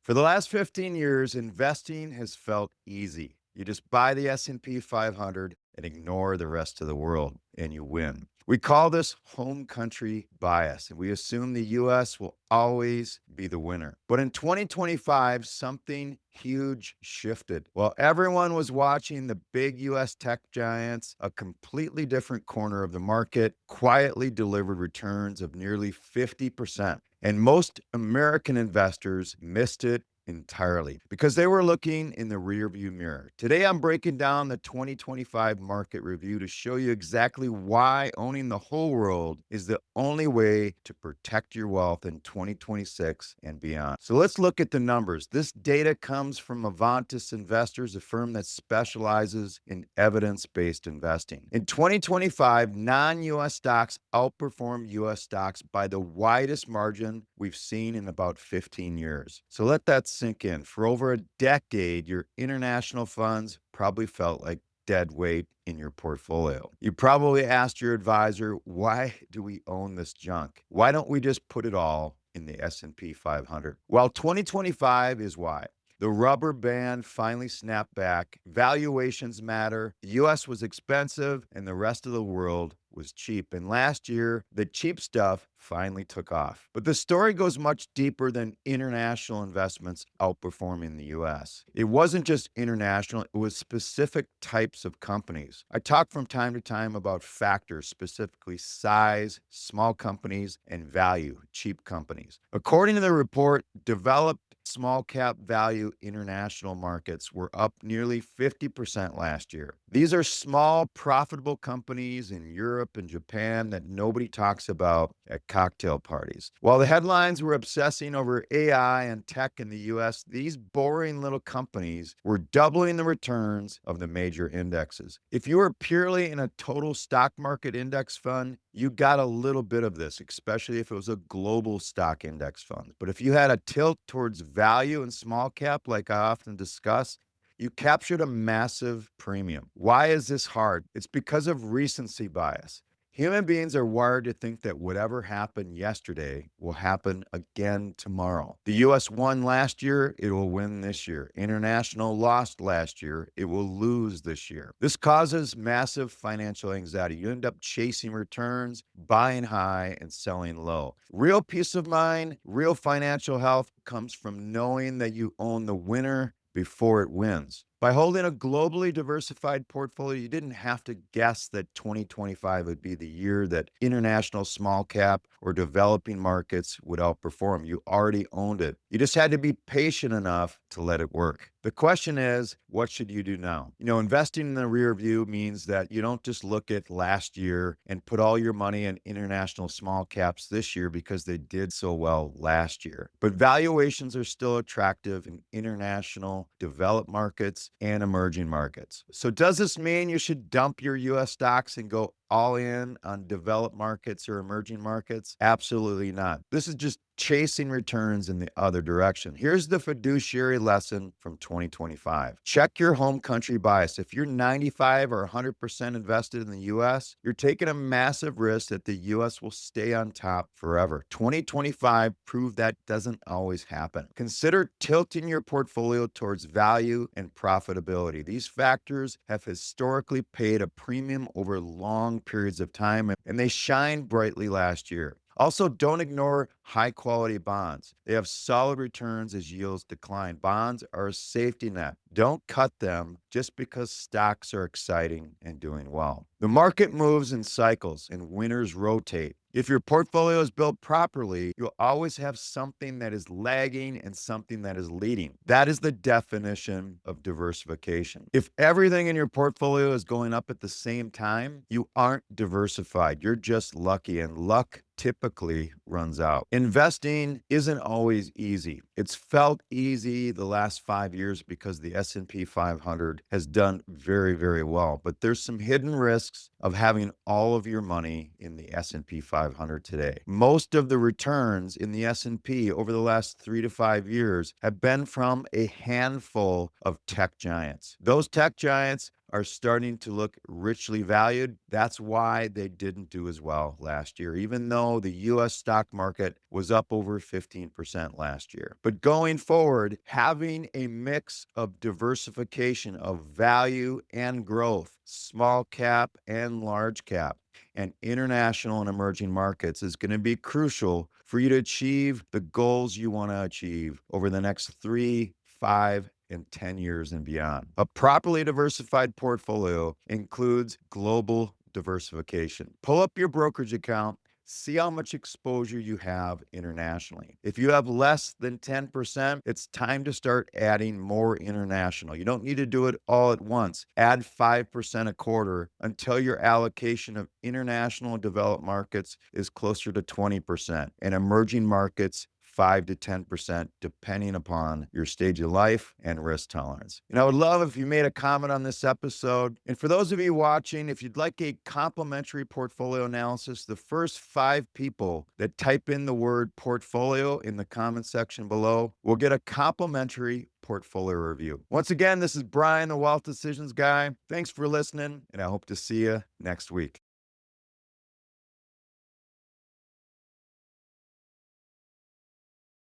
For the last 15 years, investing has felt easy. You just buy the S&P 500 and ignore the rest of the world, and you win. We call this home country bias, and we assume the US will always be the winner. But in 2025, something huge shifted. While everyone was watching the big US tech giants, a completely different corner of the market quietly delivered returns of nearly 50%. And most American investors missed it entirely because they were looking in the rearview mirror. Today, I'm breaking down the 2025 market review to show you exactly why owning the whole world is the only way to protect your wealth in 2026 and beyond. So let's look at the numbers. This data comes from Avantis Investors, a firm that specializes in evidence-based investing. In 2025, non-US stocks outperformed US stocks by the widest margin we've seen in about 15 years. So let that sink in. For over a decade, your international funds probably felt like dead weight in your portfolio. You probably asked your advisor, why do we own this junk? Why don't we just put it all in the S&P 500? Well, 2025 is why. The rubber band finally snapped back. Valuations matter. The US was expensive and the rest of the world was cheap. And last year, the cheap stuff finally took off. But the story goes much deeper than international investments outperforming the US. It wasn't just international, it was specific types of companies. I talk from time to time about factors, specifically size, small companies, and value, cheap companies. According to the report, developed small cap value international markets were up nearly 50% last year. These are small, profitable companies in Europe and Japan that nobody talks about at cocktail parties. While the headlines were obsessing over AI and tech in the US, these boring little companies were doubling the returns of the major indexes. If you were purely in a total stock market index fund, you got a little bit of this, especially if it was a global stock index fund. But if you had a tilt towards value and small cap, like I often discuss, you captured a massive premium. Why is this hard? It's because of recency bias. Human beings are wired to think that whatever happened yesterday will happen again tomorrow. The US won last year, it will win this year. International lost last year, it will lose this year. This causes massive financial anxiety. You end up chasing returns, buying high and selling low. Real peace of mind, real financial health comes from knowing that you own the winner before it wins. By holding a globally diversified portfolio, you didn't have to guess that 2025 would be the year that international small cap or developing markets would outperform. You already owned it. You just had to be patient enough to let it work. The question is, what should you do now? Investing in the rear view means that you don't just look at last year and put all your money in international small caps this year because they did so well last year. But valuations are still attractive in international developed markets and emerging markets. So does this mean you should dump your US stocks and go all in on developed markets or emerging markets? Absolutely not. This is just chasing returns in the other direction. Here's the fiduciary lesson from 2025. Check your home country bias. If you're 95 or 100% invested in the US, you're taking a massive risk that the US will stay on top forever. 2025 proved that doesn't always happen. Consider tilting your portfolio towards value and profitability. These factors have historically paid a premium over long periods of time, and they shined brightly last year. Also, don't ignore high quality bonds. They have solid returns as yields decline. Bonds are a safety net. Don't cut them just because stocks are exciting and doing well. The market moves in cycles and winners rotate. If your portfolio is built properly, you'll always have something that is lagging and something that is leading. That is the definition of diversification. If everything in your portfolio is going up at the same time, you aren't diversified. You're just lucky, and luck typically runs out. Investing isn't always easy. It's felt easy the last 5 years because the S&P 500 has done very, very well. But there's some hidden risks of having all of your money in the S&P 500 today. Most of the returns in the S&P over the last 3 to 5 years have been from a handful of tech giants. Those tech giants are starting to look richly valued. That's why they didn't do as well last year, even though the US stock market was up over 15% last year. But going forward, having a mix of diversification of value and growth, small cap and large cap, and international and emerging markets is going to be crucial for you to achieve the goals you want to achieve over the next 3, 5, and 10 years and beyond. A properly diversified portfolio includes global diversification. Pull up your brokerage account. See how much exposure you have internationally. If you have less than 10%, it's time to start adding more international. You don't need to do it all at once. Add 5% a quarter until your allocation of international and developed markets is closer to 20%, and emerging markets 5 to 10%, depending upon your stage of life and risk tolerance. And I would love if you made a comment on this episode. And for those of you watching, if you'd like a complimentary portfolio analysis, the first 5 people that type in the word portfolio in the comment section below will get a complimentary portfolio review. Once again, this is Brian, the Wealth Decisions Guy. Thanks for listening, and I hope to see you next week.